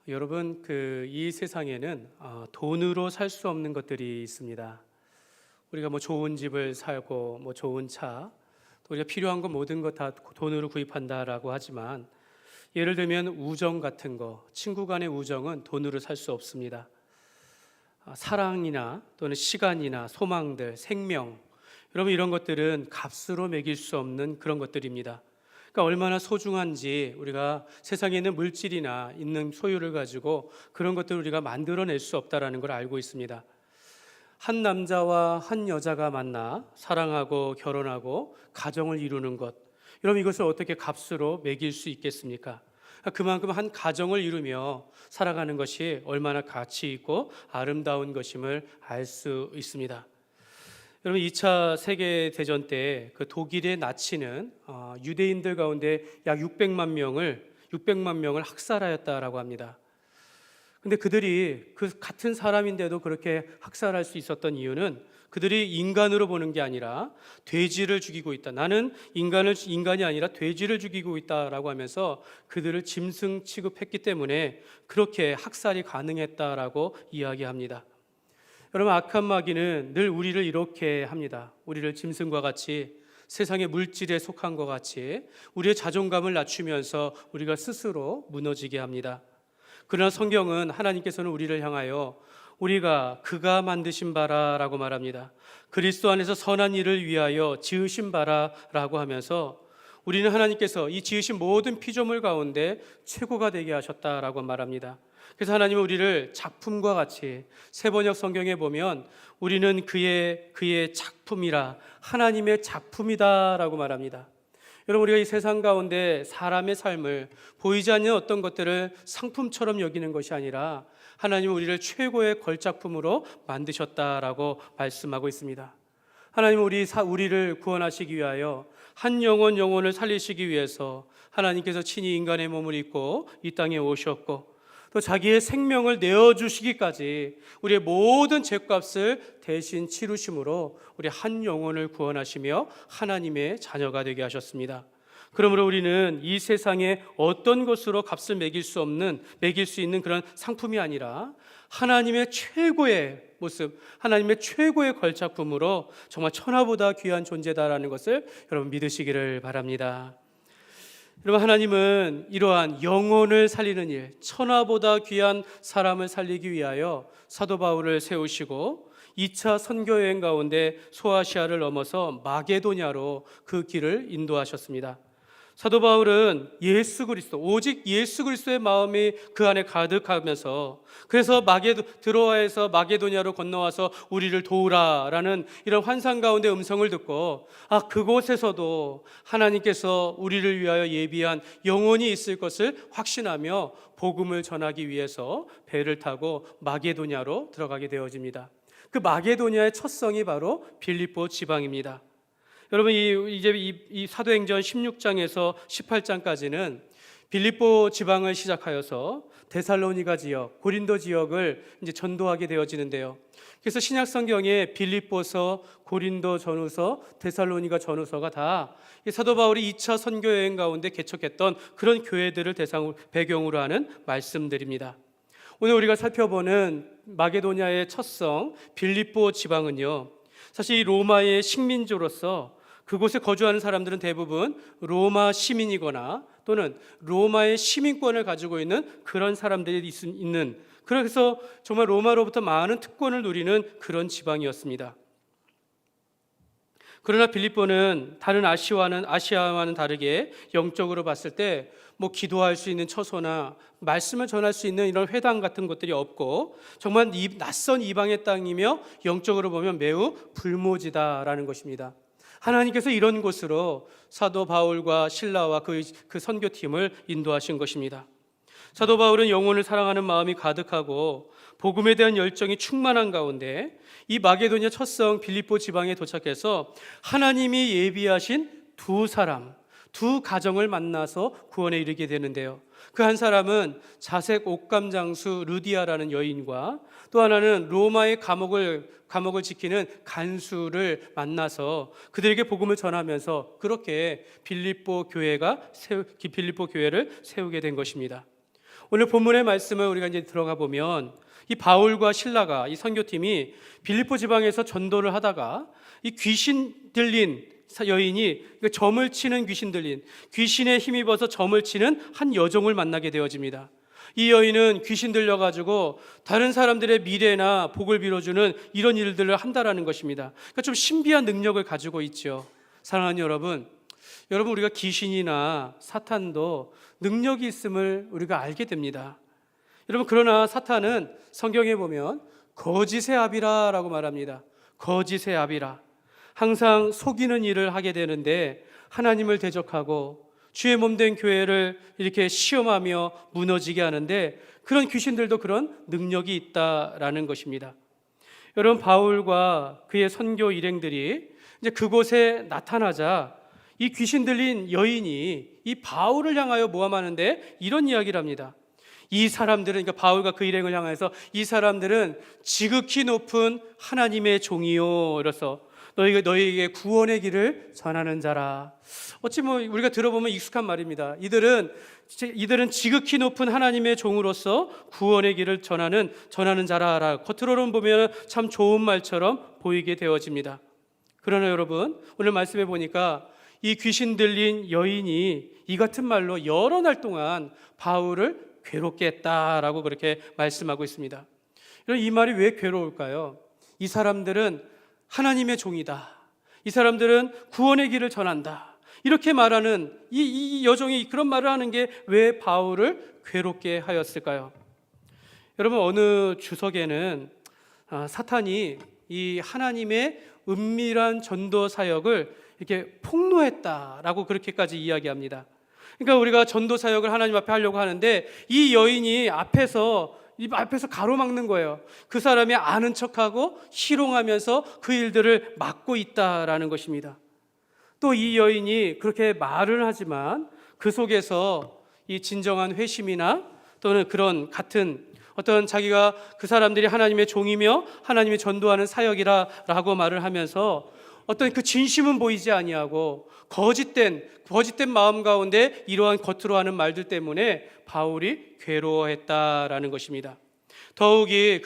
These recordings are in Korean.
여러분, 이 세상에는 돈으로 살 수 없는 것들이 있습니다. 우리가 뭐 좋은 집을 살고 뭐 좋은 차, 또 우리가 필요한 거 모든 것 다 돈으로 구입한다라고 하지만, 예를 들면 우정 같은 거, 친구 간의 우정은 돈으로 살 수 없습니다. 사랑이나 또는 시간이나 소망들, 생명, 여러분, 이런 것들은 값으로 매길 수 없는 그런 것들입니다. 그러니까 얼마나 소중한지 우리가 세상에 있는 물질이나 있는 소유를 가지고 그런 것들을 우리가 만들어낼 수 없다라는 걸 알고 있습니다. 한 남자와 한 여자가 만나 사랑하고 결혼하고 가정을 이루는 것, 여러분, 이것을 어떻게 값으로 매길 수 있겠습니까? 그만큼 한 가정을 이루며 살아가는 것이 얼마나 가치 있고 아름다운 것임을 알 수 있습니다. 여러분, 2차 세계대전 때 독일의 나치는 유대인들 가운데 약 600만 명을 학살하였다라고 합니다. 근데 그들이 같은 사람인데도 그렇게 학살할 수 있었던 이유는 그들이 인간으로 보는 게 아니라 돼지를 죽이고 있다. 나는 인간이 아니라 돼지를 죽이고 있다라고 하면서 그들을 짐승 취급했기 때문에 그렇게 학살이 가능했다라고 이야기합니다. 여러분, 악한 마귀는 늘 우리를 이렇게 합니다. 우리를 짐승과 같이, 세상의 물질에 속한 것 같이 우리의 자존감을 낮추면서 우리가 스스로 무너지게 합니다. 그러나 성경은, 하나님께서는 우리를 향하여 우리가 그가 만드신 바라라고 말합니다. 그리스도 안에서 선한 일을 위하여 지으신 바라라고 하면서 우리는 하나님께서 이 지으신 모든 피조물 가운데 최고가 되게 하셨다라고 말합니다. 그래서 하나님은 우리를 작품과 같이, 세번역 성경에 보면 우리는 그의 작품이라, 하나님의 작품이다라고 말합니다. 여러분, 우리가 이 세상 가운데 사람의 삶을, 보이지 않는 어떤 것들을 상품처럼 여기는 것이 아니라 하나님은 우리를 최고의 걸작품으로 만드셨다라고 말씀하고 있습니다. 하나님은 우리를 구원하시기 위하여 한 영혼을 살리시기 위해서 하나님께서 친히 인간의 몸을 입고 이 땅에 오셨고, 또 자기의 생명을 내어주시기까지 우리의 모든 죄값을 대신 치르심으로 우리 한 영혼을 구원하시며 하나님의 자녀가 되게 하셨습니다. 그러므로 우리는 이 세상에 어떤 것으로 값을 매길 수 있는 그런 상품이 아니라 하나님의 최고의 모습, 하나님의 최고의 걸작품으로 정말 천하보다 귀한 존재다라는 것을 여러분 믿으시기를 바랍니다. 여러분, 하나님은 이러한 영혼을 살리는 일, 천하보다 귀한 사람을 살리기 위하여 사도 바울을 세우시고 2차 선교 여행 가운데 소아시아를 넘어서 마게도냐로 그 길을 인도하셨습니다. 사도 바울은 오직 예수 그리스도의 마음이 그 안에 가득하면서, 그래서 드로아에서 마게도냐로 건너와서 우리를 도우라라는 이런 환상 가운데 음성을 듣고, 그곳에서도 하나님께서 우리를 위하여 예비한 영혼이 있을 것을 확신하며 복음을 전하기 위해서 배를 타고 마게도냐로 들어가게 되어집니다. 그 마게도냐의 첫 성이 바로 빌립보 지방입니다. 여러분, 이 사도행전 16장에서 18장까지는 빌립보 지방을 시작하여서 데살로니가 지역, 고린도 지역을 이제 전도하게 되어지는데요. 그래서 신약 성경에 빌립보서, 고린도 전후서, 데살로니가 전후서가 다 사도 바울이 2차 선교 여행 가운데 개척했던 그런 교회들을 배경으로 하는 말씀들입니다. 오늘 우리가 살펴보는 마게도냐의 첫 성 빌립보 지방은요, 사실 이 로마의 식민지로서 그곳에 거주하는 사람들은 대부분 로마 시민이거나 또는 로마의 시민권을 가지고 있는 그런 사람들이 있는, 그래서 정말 로마로부터 많은 특권을 누리는 그런 지방이었습니다. 그러나 빌립보는 다른 아시아와는 다르게 영적으로 봤을 때 기도할 수 있는 처소나 말씀을 전할 수 있는 이런 회당 같은 것들이 없고, 정말 낯선 이방의 땅이며 영적으로 보면 매우 불모지다라는 것입니다. 하나님께서 이런 곳으로 사도 바울과 실라와 그 선교팀을 인도하신 것입니다. 사도 바울은 영혼을 사랑하는 마음이 가득하고 복음에 대한 열정이 충만한 가운데 이 마게도냐 첫성 빌립보 지방에 도착해서 하나님이 예비하신 두 가정을 만나서 구원에 이르게 되는데요. 그 한 사람은 자색 옥감 장수 루디아라는 여인과 또 하나는 로마의 감옥을 지키는 간수를 만나서 그들에게 복음을 전하면서 그렇게 빌립보 교회를 세우게 된 것입니다. 오늘 본문의 말씀을 우리가 이제 들어가 보면 이 바울과 실라가 이 선교팀이 빌립보 지방에서 전도를 하다가 이 귀신 들린 여인이 점을 치는 귀신 들린 귀신에 힘입어서 점을 치는 한 여종을 만나게 되어집니다. 이 여인은 귀신 들려가지고 다른 사람들의 미래나 복을 빌어주는 이런 일들을 한다라는 것입니다. 그러니까 좀 신비한 능력을 가지고 있죠. 사랑하는 여러분, 우리가 귀신이나 사탄도 능력이 있음을 우리가 알게 됩니다. 여러분, 그러나 사탄은 성경에 보면 거짓의 아비라라고 말합니다. 거짓의 아비라. 항상 속이는 일을 하게 되는데 하나님을 대적하고 주의 몸된 교회를 이렇게 시험하며 무너지게 하는데 그런 귀신들도 그런 능력이 있다라는 것입니다. 여러분, 바울과 그의 선교 일행들이 이제 그곳에 나타나자 이 귀신 들린 여인이 이 바울을 향하여 모함하는데 이런 이야기를 합니다. 이 사람들은, 그러니까 바울과 그 일행을 향해서 이 사람들은 지극히 높은 하나님의 종이요, 그래서 너희에게 구원의 길을 전하는 자라. 어찌 뭐 우리가 들어보면 익숙한 말입니다. 이들은 지극히 높은 하나님의 종으로서 구원의 길을 전하는 자라. 겉으로는 보면 참 좋은 말처럼 보이게 되어집니다. 그러나 여러분, 오늘 말씀해 보니까 이 귀신 들린 여인이 이 같은 말로 여러 날 동안 바울을 괴롭게 했다라고 그렇게 말씀하고 있습니다. 이 말이 왜 괴로울까요? 이 사람들은 하나님의 종이다. 이 사람들은 구원의 길을 전한다. 이렇게 말하는 이 여종이 그런 말을 하는 게 왜 바울을 괴롭게 하였을까요? 여러분, 어느 주석에는 사탄이 이 하나님의 은밀한 전도 사역을 이렇게 폭로했다라고 그렇게까지 이야기합니다. 그러니까 우리가 전도 사역을 하나님 앞에 하려고 하는데 이 여인이 앞에서 가로막는 거예요. 그 사람이 아는 척하고 희롱하면서 그 일들을 막고 있다라는 것입니다. 또 이 여인이 그렇게 말을 하지만 그 속에서 이 진정한 회심이나 또는 그런 같은 어떤 자기가 그 사람들이 하나님의 종이며 하나님이 전도하는 사역이라고 말을 하면서 어떤 그 진심은 보이지 아니하고 거짓된 마음 가운데 이러한 겉으로 하는 말들 때문에 바울이 괴로워했다라는 것입니다. 더욱이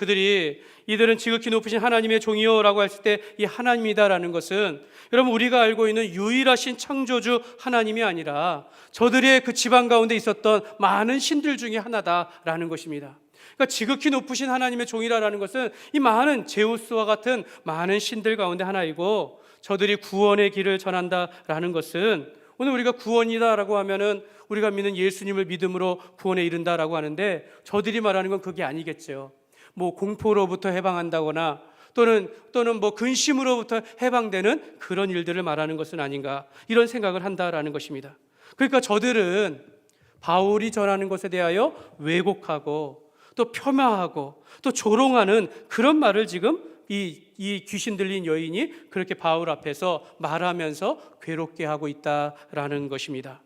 이들은 지극히 높으신 하나님의 종이요라고 했을 때 이 하나님이다라는 것은 여러분, 우리가 알고 있는 유일하신 창조주 하나님이 아니라 저들의 그 지방 가운데 있었던 많은 신들 중에 하나다라는 것입니다. 그러니까 지극히 높으신 하나님의 종이라는 것은 이 많은 제우스와 같은 많은 신들 가운데 하나이고 저들이 구원의 길을 전한다라는 것은 오늘 우리가 구원이다라고 하면은 우리가 믿는 예수님을 믿음으로 구원에 이른다라고 하는데 저들이 말하는 건 그게 아니겠죠. 뭐 공포로부터 해방한다거나 또는 뭐 근심으로부터 해방되는 그런 일들을 말하는 것은 아닌가, 이런 생각을 한다라는 것입니다. 그러니까 저들은 바울이 전하는 것에 대하여 왜곡하고 또 폄하하고 또 조롱하는 그런 말을 지금 이 귀신 들린 여인이 그렇게 바울 앞에서 말하면서 괴롭게 하고 있다라는 것입니다.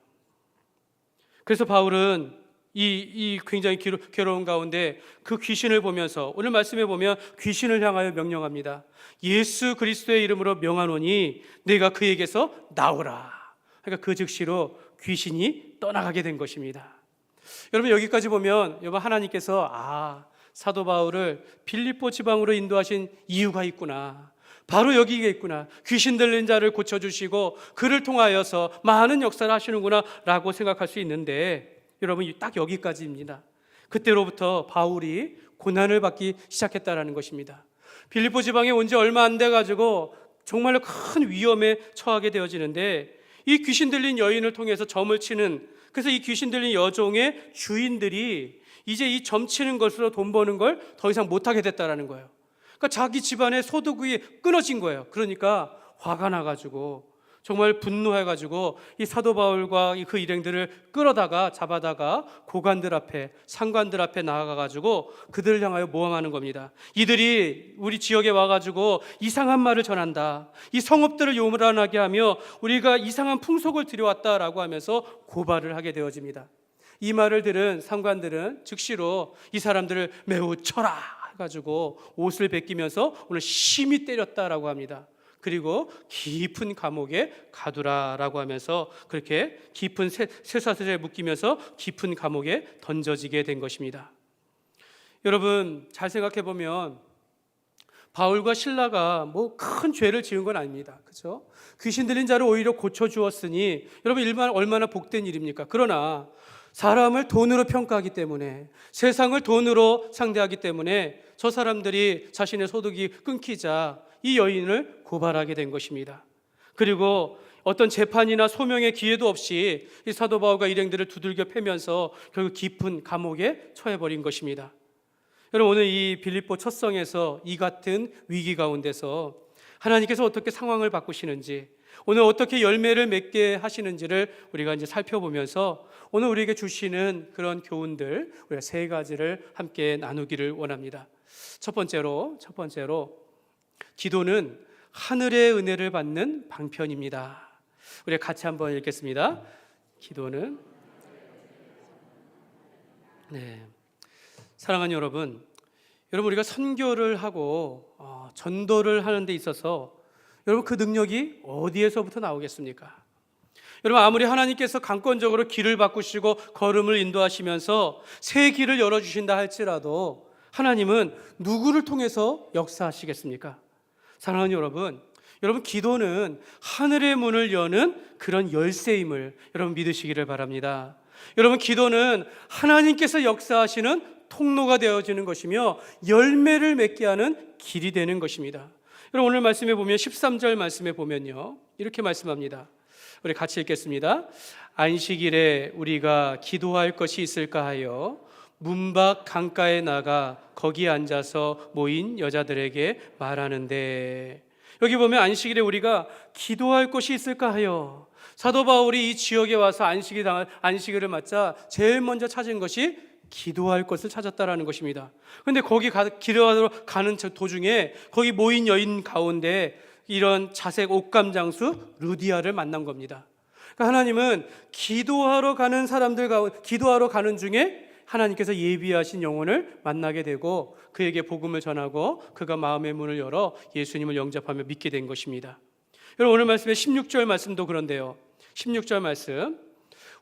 그래서 바울은 이 굉장히 괴로운 가운데 그 귀신을 보면서 오늘 말씀에 보면 귀신을 향하여 명령합니다. 예수 그리스도의 이름으로 명하노니 내가 그에게서 나오라. 그러니까 그 즉시로 귀신이 떠나가게 된 것입니다. 여러분, 여기까지 보면 여러분, 하나님께서 사도 바울을 빌립보 지방으로 인도하신 이유가 있구나, 바로 여기에 있구나, 귀신 들린 자를 고쳐주시고 그를 통하여서 많은 역사를 하시는구나 라고 생각할 수 있는데 여러분, 딱 여기까지입니다. 그때로부터 바울이 고난을 받기 시작했다는 것입니다. 빌립보 지방에 온 지 얼마 안 돼가지고 정말로 큰 위험에 처하게 되어지는데 이 귀신 들린 여인을 통해서 점을 치는, 그래서 이 귀신 들린 여종의 주인들이 이제 이 점 치는 것으로 돈 버는 걸 더 이상 못하게 됐다는 거예요. 그러니까 자기 집안의 소득이 끊어진 거예요. 그러니까 화가 나가지고 정말 분노해가지고 이 사도 바울과 그 일행들을 잡아다가 고관들 앞에, 상관들 앞에 나아가가지고 그들을 향하여 모함하는 겁니다. 이들이 우리 지역에 와가지고 이상한 말을 전한다, 이 성읍들을 요란하게 하며 우리가 이상한 풍속을 들여왔다라고 하면서 고발을 하게 되어집니다. 이 말을 들은 상관들은 즉시로 이 사람들을 매우 쳐라 해가지고 옷을 벗기면서 오늘 심히 때렸다라고 합니다. 그리고 깊은 감옥에 가두라라고 하면서 그렇게 깊은 쇠사슬에 묶이면서 깊은 감옥에 던져지게 된 것입니다. 여러분 잘 생각해 보면 바울과 실라가 뭐 큰 죄를 지은 건 아닙니다. 그렇죠? 귀신 들린 자를 오히려 고쳐 주었으니 여러분 얼마나 복된 일입니까? 그러나 사람을 돈으로 평가하기 때문에, 세상을 돈으로 상대하기 때문에 저 사람들이 자신의 소득이 끊기자 이 여인을 고발하게 된 것입니다. 그리고 어떤 재판이나 소명의 기회도 없이 이 사도 바울과 일행들을 두들겨 패면서 결국 깊은 감옥에 처해버린 것입니다. 여러분 오늘 이 빌립보 첫 성에서 이 같은 위기 가운데서 하나님께서 어떻게 상황을 바꾸시는지, 오늘 어떻게 열매를 맺게 하시는지를 우리가 이제 살펴보면서 오늘 우리에게 주시는 그런 교훈들 우리가 세 가지를 함께 나누기를 원합니다. 첫 번째로 기도는 하늘의 은혜를 받는 방편입니다. 우리 같이 한번 읽겠습니다. 기도는 사랑하는 여러분 우리가 선교를 하고 전도를 하는 데 있어서 여러분 그 능력이 어디에서부터 나오겠습니까? 여러분 아무리 하나님께서 강권적으로 길을 바꾸시고 걸음을 인도하시면서 새 길을 열어주신다 할지라도 하나님은 누구를 통해서 역사하시겠습니까? 사랑하는 여러분 기도는 하늘의 문을 여는 그런 열쇠임을 여러분 믿으시기를 바랍니다. 여러분 기도는 하나님께서 역사하시는 통로가 되어지는 것이며 열매를 맺게 하는 길이 되는 것입니다. 여러분 오늘 말씀에 보면 13절 말씀에 보면요 이렇게 말씀합니다. 우리 같이 읽겠습니다. 안식일에 우리가 기도할 것이 있을까 하여 문 밖 강가에 나가 거기 앉아서 모인 여자들에게 말하는데, 여기 보면 안식일에 우리가 기도할 것이 있을까 하여, 사도 바울이 이 지역에 와서 안식일을 맞자 제일 먼저 찾은 것이 기도할 것을 찾았다라는 것입니다. 그런데 거기 기도하러 가는 도중에 거기 모인 여인 가운데 이런 자색 옥감 장수 루디아를 만난 겁니다. 그러니까 하나님은 기도하러 가는 중에 하나님께서 예비하신 영혼을 만나게 되고 그에게 복음을 전하고 그가 마음의 문을 열어 예수님을 영접하며 믿게 된 것입니다. 여러분 오늘 말씀의 16절 말씀도 그런데요. 16절 말씀,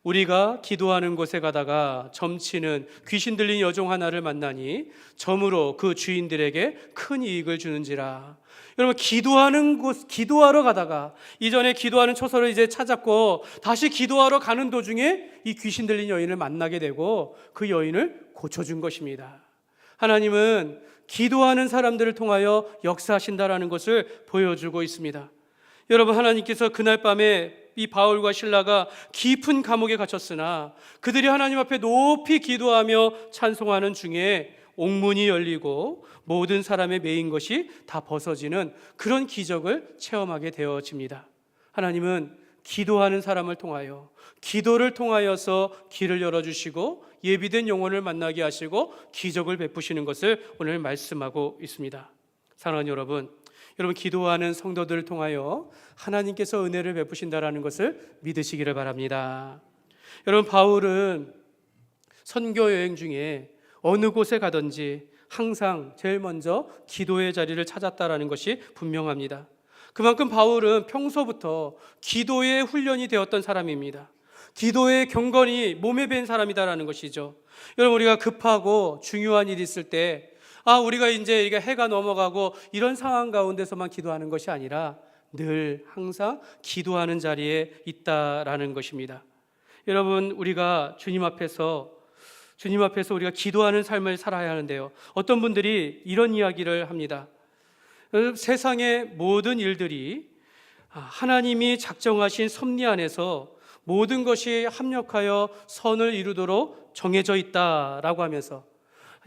우리가 기도하는 곳에 가다가 점치는 귀신 들린 여종 하나를 만나니 점으로 그 주인들에게 큰 이익을 주는지라. 여러분 기도하러 가다가 이전에 기도하는 처소를 이제 찾았고 다시 기도하러 가는 도중에 이 귀신 들린 여인을 만나게 되고 그 여인을 고쳐준 것입니다. 하나님은 기도하는 사람들을 통하여 역사하신다라는 것을 보여주고 있습니다. 여러분 하나님께서 그날 밤에 이 바울과 실라가 깊은 감옥에 갇혔으나 그들이 하나님 앞에 높이 기도하며 찬송하는 중에 옥문이 열리고 모든 사람의 매인 것이 다 벗어지는 그런 기적을 체험하게 되어집니다. 하나님은 기도하는 사람을 통하여, 기도를 통하여서 길을 열어주시고 예비된 영혼을 만나게 하시고 기적을 베푸시는 것을 오늘 말씀하고 있습니다. 사랑하는 여러분 기도하는 성도들을 통하여 하나님께서 은혜를 베푸신다라는 것을 믿으시기를 바랍니다. 여러분 바울은 선교 여행 중에 어느 곳에 가든지 항상 제일 먼저 기도의 자리를 찾았다라는 것이 분명합니다. 그만큼 바울은 평소부터 기도의 훈련이 되었던 사람입니다. 기도의 경건이 몸에 밴 사람이다라는 것이죠. 여러분 우리가 급하고 중요한 일이 있을 때 우리가 이제 이게 해가 넘어가고 이런 상황 가운데서만 기도하는 것이 아니라 늘 항상 기도하는 자리에 있다라는 것입니다. 여러분 우리가 주님 앞에서 우리가 기도하는 삶을 살아야 하는데요. 어떤 분들이 이런 이야기를 합니다. 세상의 모든 일들이 하나님이 작정하신 섭리 안에서 모든 것이 합력하여 선을 이루도록 정해져 있다라고 하면서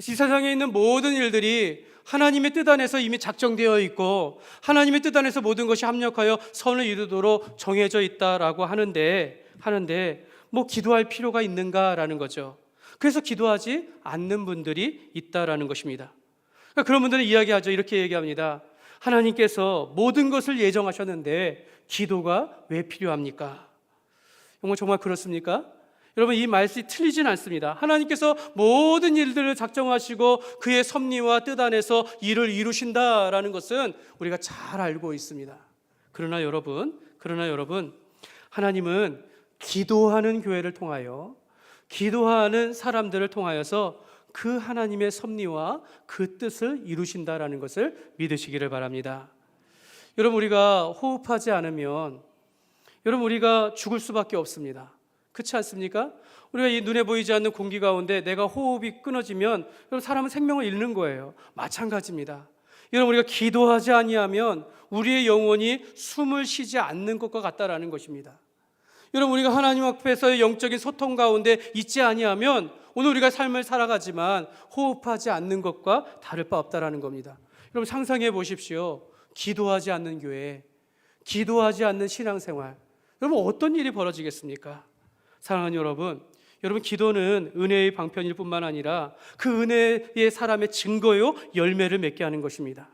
이 세상에 있는 모든 일들이 하나님의 뜻 안에서 이미 작정되어 있고 하나님의 뜻 안에서 모든 것이 합력하여 선을 이루도록 정해져 있다라고 하는데 뭐 기도할 필요가 있는가라는 거죠. 그래서 기도하지 않는 분들이 있다라는 것입니다. 그러니까 그런 분들은 이렇게 얘기합니다. 하나님께서 모든 것을 예정하셨는데 기도가 왜 필요합니까? 정말 그렇습니까? 여러분 이 말씀이 틀리진 않습니다. 하나님께서 모든 일들을 작정하시고 그의 섭리와 뜻 안에서 일을 이루신다라는 것은 우리가 잘 알고 있습니다. 그러나 여러분, 하나님은 기도하는 교회를 통하여, 기도하는 사람들을 통하여서 그 하나님의 섭리와 그 뜻을 이루신다라는 것을 믿으시기를 바랍니다. 여러분, 우리가 호흡하지 않으면 우리가 죽을 수밖에 없습니다. 그렇지 않습니까? 우리가 이 눈에 보이지 않는 공기 가운데 내가 호흡이 끊어지면 사람은 생명을 잃는 거예요. 마찬가지입니다. 여러분, 우리가 기도하지 아니하면 우리의 영혼이 숨을 쉬지 않는 것과 같다라는 것입니다. 여러분, 우리가 하나님 앞에서의 영적인 소통 가운데 있지 아니하면 오늘 우리가 삶을 살아가지만 호흡하지 않는 것과 다를 바 없다라는 겁니다. 여러분, 상상해 보십시오. 기도하지 않는 교회, 기도하지 않는 신앙생활, 여러분 어떤 일이 벌어지겠습니까? 사랑하는 여러분, 기도는 은혜의 방편일 뿐만 아니라 그 은혜의 사람의 증거요 열매를 맺게 하는 것입니다.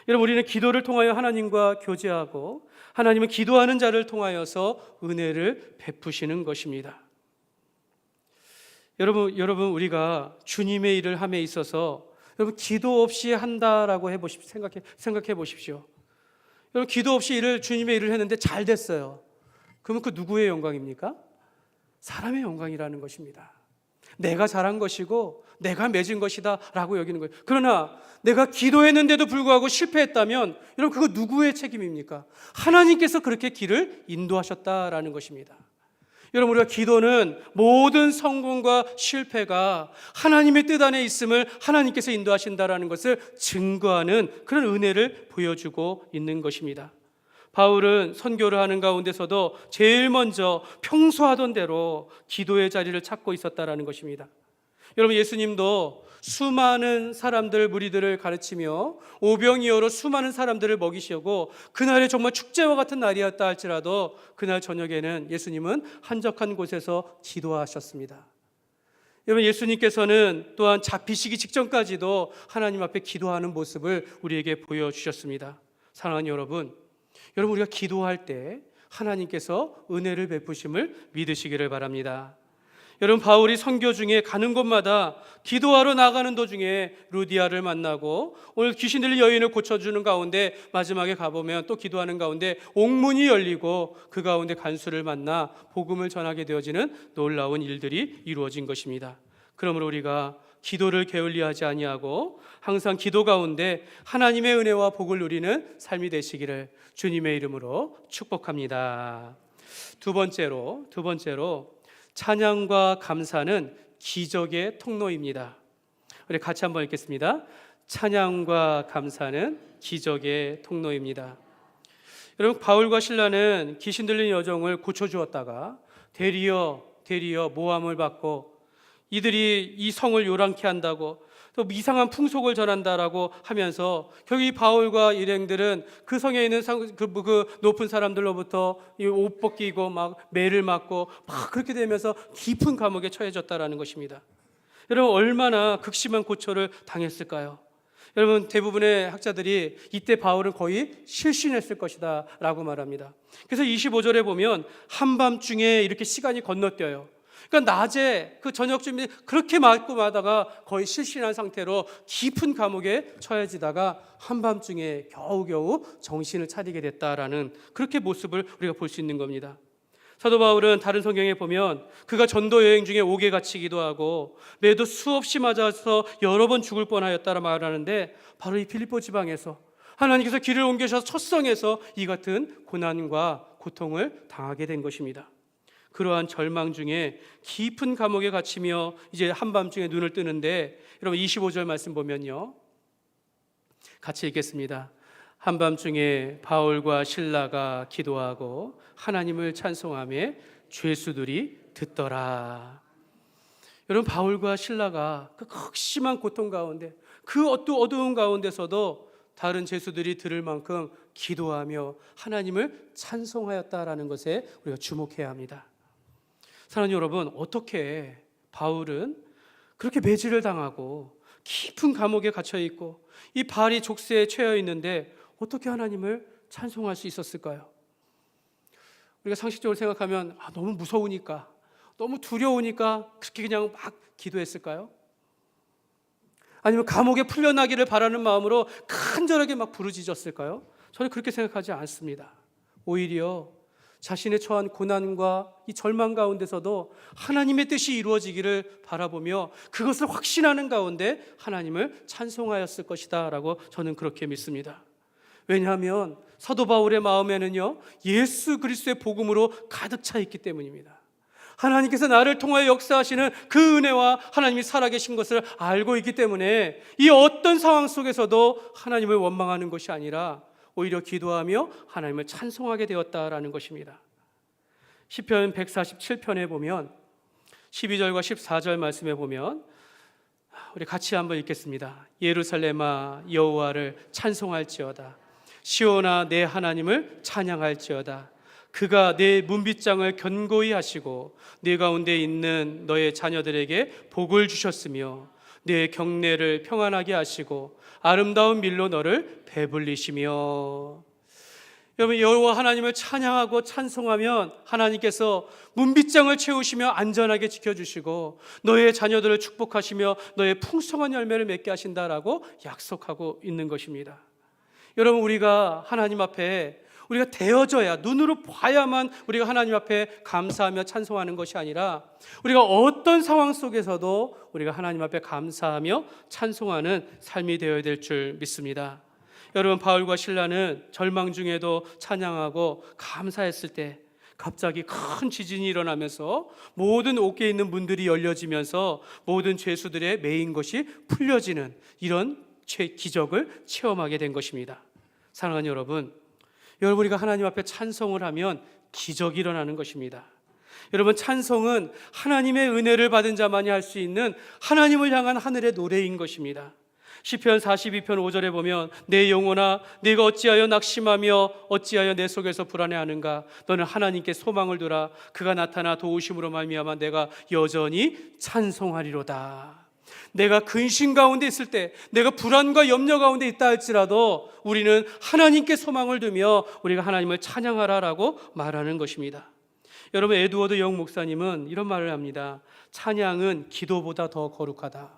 여러분, 우리는 기도를 통하여 하나님과 교제하고 하나님은 기도하는 자를 통하여서 은혜를 베푸시는 것입니다. 여러분, 우리가 주님의 일을 함에 있어서 기도 없이 한다라고 생각해 보십시오. 여러분, 기도 없이 주님의 일을 했는데 잘 됐어요. 그러면 그 누구의 영광입니까? 사람의 영광이라는 것입니다. 내가 잘한 것이고 내가 맺은 것이다 라고 여기는 거예요. 그러나 내가 기도했는데도 불구하고 실패했다면 여러분, 그거 누구의 책임입니까? 하나님께서 그렇게 길을 인도하셨다라는 것입니다. 여러분, 우리가 기도는 모든 성공과 실패가 하나님의 뜻 안에 있음을 하나님께서 인도하신다라는 것을 증거하는 그런 은혜를 보여주고 있는 것입니다. 바울은 선교를 하는 가운데서도 제일 먼저 평소 하던 대로 기도의 자리를 찾고 있었다라는 것입니다. 여러분, 예수님도 수많은 사람들, 무리들을 가르치며 오병이어로 수많은 사람들을 먹이시고 그날이 정말 축제와 같은 날이었다 할지라도 그날 저녁에는 예수님은 한적한 곳에서 기도하셨습니다. 여러분, 예수님께서는 또한 잡히시기 직전까지도 하나님 앞에 기도하는 모습을 우리에게 보여주셨습니다. 사랑하는 여러분, 우리가 기도할 때 하나님께서 은혜를 베푸심을 믿으시기를 바랍니다. 여러분, 바울이 선교 중에 가는 곳마다 기도하러 나가는 도중에 루디아를 만나고 오늘 귀신 들린 여인을 고쳐주는 가운데 마지막에 가보면 또 기도하는 가운데 옥문이 열리고 그 가운데 간수를 만나 복음을 전하게 되어지는 놀라운 일들이 이루어진 것입니다. 그러므로 우리가 기도를 게을리하지 아니하고 항상 기도 가운데 하나님의 은혜와 복을 누리는 삶이 되시기를 주님의 이름으로 축복합니다. 두 번째로 찬양과 감사는 기적의 통로입니다. 우리 같이 한번 읽겠습니다. 찬양과 감사는 기적의 통로입니다. 여러분, 바울과 실라는 귀신 들린 여종을 고쳐주었다가 되리어 모함을 받고 이들이 이 성을 요란케 한다고 또 이상한 풍속을 전한다라고 하면서 결국 이 바울과 일행들은 그 성에 있는 그 높은 사람들로부터 옷 벗기고 막 매를 맞고 막 그렇게 되면서 깊은 감옥에 처해졌다라는 것입니다. 여러분, 얼마나 극심한 고초를 당했을까요? 여러분, 대부분의 학자들이 이때 바울은 거의 실신했을 것이다 라고 말합니다. 그래서 25절에 보면 한밤중에 이렇게 시간이 건너뛰어요. 그러니까 낮에 그 저녁쯤에 그렇게 맞고 마다가 거의 실신한 상태로 깊은 감옥에 처해지다가 한밤중에 겨우겨우 정신을 차리게 됐다라는 그렇게 모습을 우리가 볼 수 있는 겁니다. 사도 바울은 다른 성경에 보면 그가 전도 여행 중에 옥에 갇히기도 하고 매도 수없이 맞아서 여러 번 죽을 뻔하였다라 말하는데 바로 이 빌립보 지방에서 하나님께서 길을 옮기셔서 첫 성에서 이 같은 고난과 고통을 당하게 된 것입니다. 그러한 절망 중에 깊은 감옥에 갇히며 이제 한밤중에 눈을 뜨는데 여러분 25절 말씀 보면요, 같이 읽겠습니다. 한밤중에 바울과 실라가 기도하고 하나님을 찬송하며 죄수들이 듣더라. 여러분, 바울과 실라가 그 극심한 고통 가운데 그 어두운 가운데서도 다른 죄수들이 들을 만큼 기도하며 하나님을 찬송하였다라는 것에 우리가 주목해야 합니다. 사랑하는 여러분, 어떻게 바울은 그렇게 매질을 당하고 깊은 감옥에 갇혀 있고 이 발이 족쇄에 채여 있는데 어떻게 하나님을 찬송할 수 있었을까요? 우리가 상식적으로 생각하면 너무 무서우니까, 너무 두려우니까 그렇게 그냥 막 기도했을까요? 아니면 감옥에 풀려나기를 바라는 마음으로 간절하게 막 부르짖었을까요? 저는 그렇게 생각하지 않습니다. 오히려 자신의 처한 고난과 이 절망 가운데서도 하나님의 뜻이 이루어지기를 바라보며 그것을 확신하는 가운데 하나님을 찬송하였을 것이다 라고 저는 그렇게 믿습니다. 왜냐하면 사도 바울의 마음에는요, 예수 그리스도의 복음으로 가득 차 있기 때문입니다. 하나님께서 나를 통하여 역사하시는 그 은혜와 하나님이 살아계신 것을 알고 있기 때문에 이 어떤 상황 속에서도 하나님을 원망하는 것이 아니라 오히려 기도하며 하나님을 찬송하게 되었다라는 것입니다. 시편 147편에 보면 12절과 14절 말씀에 보면 우리 같이 한번 읽겠습니다. 예루살렘아 여호와를 찬송할지어다. 시온아 내 하나님을 찬양할지어다. 그가 내 문빗장을 견고히 하시고 네 가운데 있는 너의 자녀들에게 복을 주셨으며 내 경내를 평안하게 하시고 아름다운 밀로 너를 배불리시며. 여러분, 여호와 하나님을 찬양하고 찬송하면 하나님께서 문빗장을 채우시며 안전하게 지켜주시고 너의 자녀들을 축복하시며 너의 풍성한 열매를 맺게 하신다라고 약속하고 있는 것입니다. 여러분, 우리가 하나님 앞에 우리가 되어져야, 눈으로 봐야만 우리가 하나님 앞에 감사하며 찬송하는 것이 아니라 우리가 어떤 상황 속에서도 우리가 하나님 앞에 감사하며 찬송하는 삶이 되어야 될 줄 믿습니다. 여러분, 바울과 실라는 절망 중에도 찬양하고 감사했을 때 갑자기 큰 지진이 일어나면서 모든 옥에 있는 문들이 열려지면서 모든 죄수들의 매인 것이 풀려지는 이런 기적을 체험하게 된 것입니다. 사랑하는 여러분, 우리가 하나님 앞에 찬송을 하면 기적이 일어나는 것입니다. 여러분, 찬송은 하나님의 은혜를 받은 자만이 할 수 있는 하나님을 향한 하늘의 노래인 것입니다. 시편 42편 5절에 보면 내 영혼아 네가 어찌하여 낙심하며 어찌하여 내 속에서 불안해하는가. 너는 하나님께 소망을 두라. 그가 나타나 도우심으로 말미암아 내가 여전히 찬송하리로다. 내가 근심 가운데 있을 때, 내가 불안과 염려 가운데 있다 할지라도 우리는 하나님께 소망을 두며 우리가 하나님을 찬양하라라고 말하는 것입니다. 여러분, 에드워드 영 목사님은 이런 말을 합니다. 찬양은 기도보다 더 거룩하다.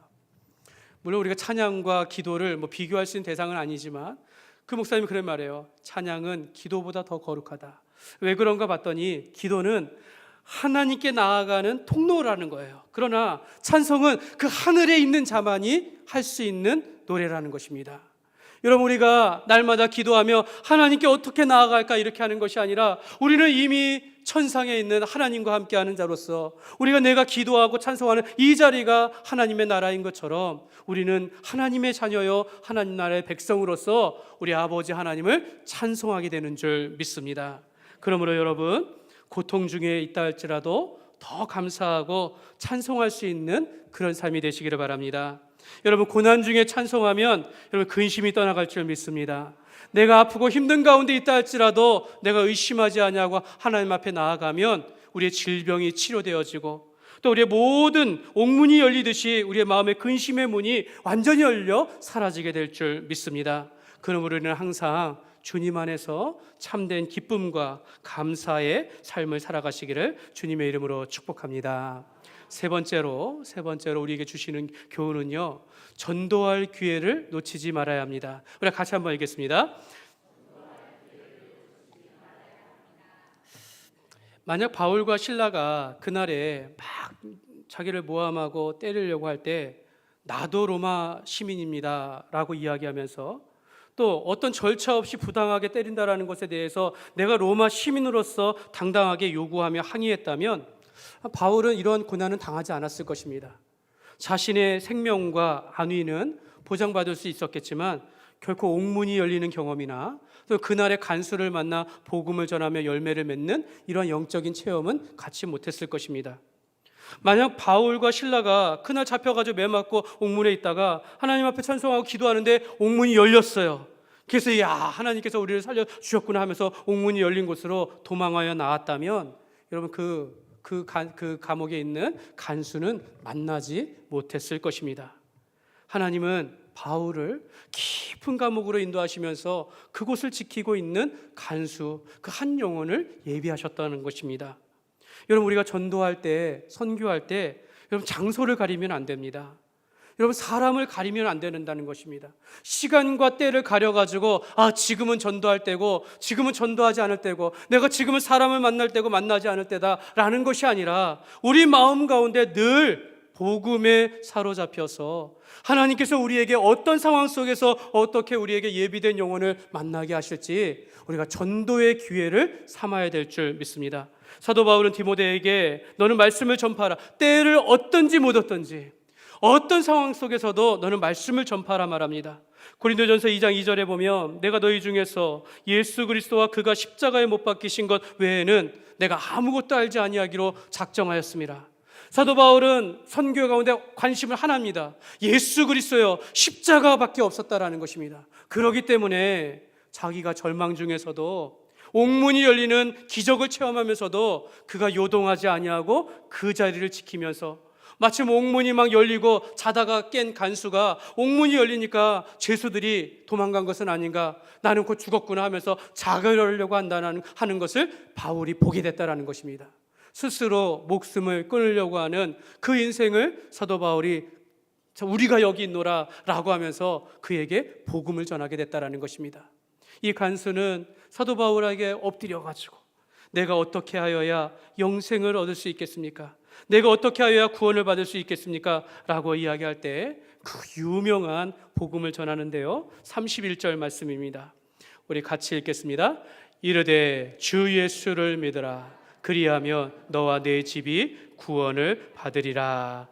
물론 우리가 찬양과 기도를 비교할 수 있는 대상은 아니지만 그 목사님이 그런 말이에요. 찬양은 기도보다 더 거룩하다. 왜 그런가 봤더니 기도는 하나님께 나아가는 통로라는 거예요. 그러나 찬송은 그 하늘에 있는 자만이 할 수 있는 노래라는 것입니다. 여러분, 우리가 날마다 기도하며 하나님께 어떻게 나아갈까 이렇게 하는 것이 아니라 우리는 이미 천상에 있는 하나님과 함께하는 자로서 내가 기도하고 찬송하는 이 자리가 하나님의 나라인 것처럼 우리는 하나님의 자녀요 하나님 나라의 백성으로서 우리 아버지 하나님을 찬송하게 되는 줄 믿습니다. 그러므로 여러분, 고통 중에 있다 할지라도 더 감사하고 찬송할 수 있는 그런 삶이 되시기를 바랍니다. 여러분, 고난 중에 찬송하면 여러분 근심이 떠나갈 줄 믿습니다. 내가 아프고 힘든 가운데 있다 할지라도 내가 의심하지 아니하고 하나님 앞에 나아가면 우리의 질병이 치료되어지고 또 우리의 모든 옥문이 열리듯이 우리의 마음의 근심의 문이 완전히 열려 사라지게 될 줄 믿습니다. 그러므로 우리는 항상 주님 안에서 참된 기쁨과 감사의 삶을 살아가시기를 주님의 이름으로 축복합니다. 세 번째로 우리에게 주시는 교훈은요, 전도할 기회를 놓치지 말아야 합니다. 우리 같이 한번 읽겠습니다. 만약 바울과 실라가 그날에 막 자기를 모함하고 때리려고 할 때 나도 로마 시민입니다 라고 이야기하면서 또 어떤 절차 없이 부당하게 때린다라는 것에 대해서 내가 로마 시민으로서 당당하게 요구하며 항의했다면 바울은 이런 고난은 당하지 않았을 것입니다. 자신의 생명과 안위는 보장받을 수 있었겠지만 결코 옥문이 열리는 경험이나 또 그날의 간수를 만나 복음을 전하며 열매를 맺는 이런 영적인 체험은 갖지 못했을 것입니다. 만약 바울과 실라가 그날 잡혀가지고 매맞고 옥문에 있다가 하나님 앞에 찬송하고 기도하는데 옥문이 열렸어요. 그래서 하나님께서 우리를 살려주셨구나 하면서 옥문이 열린 곳으로 도망하여 나왔다면 여러분 그 감옥에 있는 간수는 만나지 못했을 것입니다. 하나님은 바울을 깊은 감옥으로 인도하시면서 그곳을 지키고 있는 간수 그 한 영혼을 예비하셨다는 것입니다. 여러분, 우리가 전도할 때, 선교할 때 여러분 장소를 가리면 안 됩니다. 여러분, 사람을 가리면 안 된다는 것입니다. 시간과 때를 가려가지고 지금은 전도할 때고 지금은 전도하지 않을 때고 내가 지금은 사람을 만날 때고 만나지 않을 때다라는 것이 아니라 우리 마음 가운데 늘 복음에 사로잡혀서 하나님께서 우리에게 어떤 상황 속에서 어떻게 우리에게 예비된 영혼을 만나게 하실지 우리가 전도의 기회를 삼아야 될 줄 믿습니다. 사도 바울은 디모데에게 너는 말씀을 전파하라. 때를 얻든지 못 얻든지 어떤 상황 속에서도 너는 말씀을 전파하라 말합니다. 고린도전서 2장 2절에 보면 내가 너희 중에서 예수 그리스도와 그가 십자가에 못 박히신 것 외에는 내가 아무것도 알지 아니하기로 작정하였습니다. 사도 바울은 선교 가운데 관심을 하나입니다. 예수 그리스도요, 십자가밖에 없었다라는 것입니다. 그렇기 때문에 자기가 절망 중에서도 옥문이 열리는 기적을 체험하면서도 그가 요동하지 아니하고 그 자리를 지키면서 마침 옥문이 막 열리고 자다가 깬 간수가 옥문이 열리니까 죄수들이 도망간 것은 아닌가, 나는 곧 죽었구나 하면서 자결하려고 하는 것을 바울이 보게 됐다라는 것입니다. 스스로 목숨을 끊으려고 하는 그 인생을 사도 바울이 우리가 여기 있노라 라고 하면서 그에게 복음을 전하게 됐다라는 것입니다. 이 간수는 사도 바울에게 엎드려가지고 내가 어떻게 하여야 영생을 얻을 수 있겠습니까? 내가 어떻게 하여야 구원을 받을 수 있겠습니까? 라고 이야기할 때 그 유명한 복음을 전하는데요, 31절 말씀입니다. 우리 같이 읽겠습니다. 이르되 주 예수를 믿으라. 그리하면 너와 내 집이 구원을 받으리라.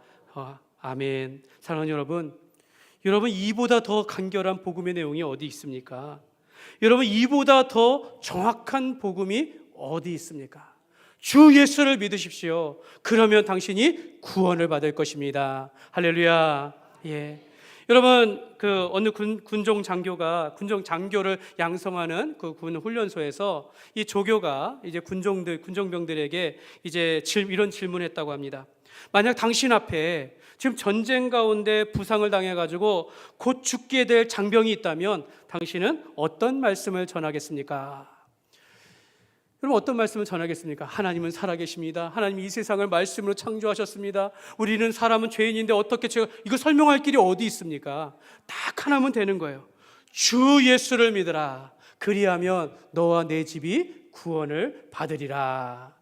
아멘. 사랑하는 여러분, 이보다 더 간결한 복음의 내용이 어디 있습니까? 여러분, 이보다 더 정확한 복음이 어디 있습니까? 주 예수를 믿으십시오. 그러면 당신이 구원을 받을 것입니다. 할렐루야. 예. 여러분, 어느 군종 장교를 양성하는 그 군 훈련소에서 이 조교가 이제 군종병들에게 이제 이런 질문했다고 합니다. 만약 당신 앞에 지금 전쟁 가운데 부상을 당해가지고 곧 죽게 될 장병이 있다면 당신은 어떤 말씀을 전하겠습니까? 여러분, 어떤 말씀을 전하겠습니까? 하나님은 살아계십니다. 하나님이 이 세상을 말씀으로 창조하셨습니다. 우리는 사람은 죄인인데 어떻게 제가 이거 설명할 길이 어디 있습니까? 딱 하나면 되는 거예요. 주 예수를 믿으라. 그리하면 너와 내 집이 구원을 받으리라.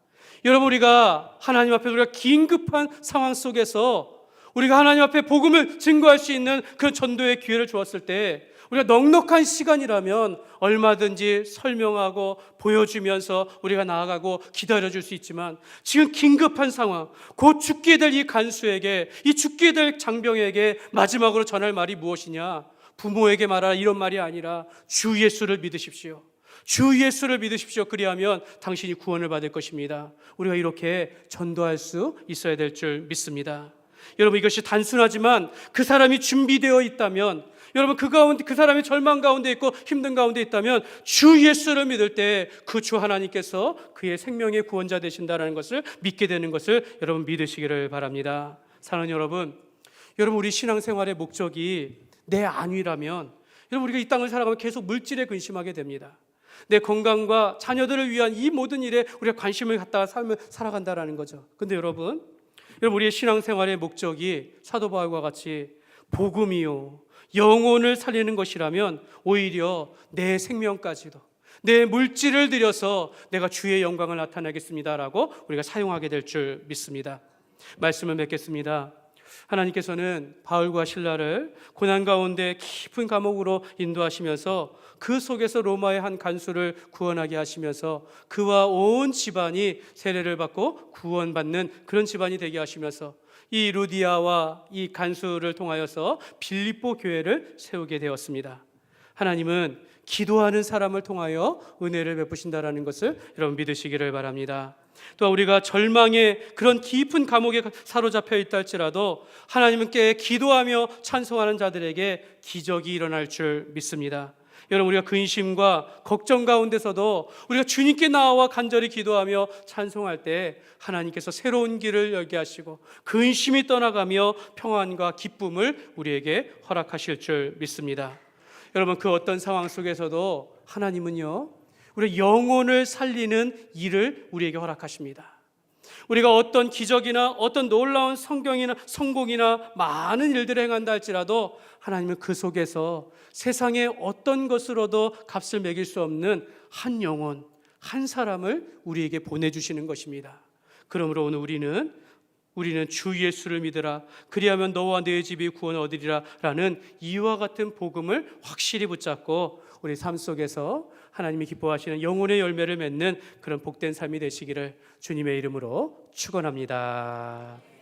여러분, 우리가 하나님 앞에 우리가 긴급한 상황 속에서 우리가 하나님 앞에 복음을 증거할 수 있는 그런 전도의 기회를 주었을 때 우리가 넉넉한 시간이라면 얼마든지 설명하고 보여주면서 우리가 나아가고 기다려줄 수 있지만 지금 긴급한 상황, 곧 죽게 될 이 간수에게, 이 죽게 될 장병에게 마지막으로 전할 말이 무엇이냐? 부모에게 말하라 이런 말이 아니라 주 예수를 믿으십시오. 주 예수를 믿으십시오. 그리하면 당신이 구원을 받을 것입니다. 우리가 이렇게 전도할 수 있어야 될 줄 믿습니다. 여러분, 이것이 단순하지만 그 사람이 준비되어 있다면, 여러분, 그 사람이 절망 가운데 있고 힘든 가운데 있다면 주 예수를 믿을 때 그 주 하나님께서 그의 생명의 구원자 되신다는 것을 믿게 되는 것을 여러분 믿으시기를 바랍니다. 사랑하는 여러분, 우리 신앙생활의 목적이 내 안위라면 여러분, 우리가 이 땅을 살아가면 계속 물질에 근심하게 됩니다. 내 건강과 자녀들을 위한 이 모든 일에 우리가 관심을 갖다가 삶을 살아간다는 거죠. 근데 여러분, 우리의 신앙생활의 목적이 사도 바울과 같이 복음이요 영혼을 살리는 것이라면 오히려 내 생명까지도, 내 물질을 들여서 내가 주의 영광을 나타내겠습니다라고 우리가 사용하게 될 줄 믿습니다. 말씀을 맺겠습니다. 하나님께서는 바울과 실라를 고난 가운데 깊은 감옥으로 인도하시면서 그 속에서 로마의 한 간수를 구원하게 하시면서 그와 온 집안이 세례를 받고 구원받는 그런 집안이 되게 하시면서 이 루디아와 이 간수를 통하여서 빌립보 교회를 세우게 되었습니다. 하나님은 기도하는 사람을 통하여 은혜를 베푸신다라는 것을 여러분 믿으시기를 바랍니다. 또한 우리가 절망의 그런 깊은 감옥에 사로잡혀 있다 할지라도 하나님께 기도하며 찬송하는 자들에게 기적이 일어날 줄 믿습니다. 여러분, 우리가 근심과 걱정 가운데서도 우리가 주님께 나와 간절히 기도하며 찬송할 때 하나님께서 새로운 길을 열게 하시고 근심이 떠나가며 평안과 기쁨을 우리에게 허락하실 줄 믿습니다. 여러분, 그 어떤 상황 속에서도 하나님은요, 우리 영혼을 살리는 일을 우리에게 허락하십니다. 우리가 어떤 기적이나 어떤 놀라운 성경이나 성공이나 많은 일들을 행한다 할지라도 하나님은 그 속에서 세상의 어떤 것으로도 값을 매길 수 없는 한 영혼, 한 사람을 우리에게 보내주시는 것입니다. 그러므로 오늘 우리는 주 예수를 믿으라, 그리하면 너와 네 집이 구원 얻으리라 라는 이와 같은 복음을 확실히 붙잡고 우리 삶 속에서 하나님이 기뻐하시는 영혼의 열매를 맺는 그런 복된 삶이 되시기를 주님의 이름으로 축원합니다.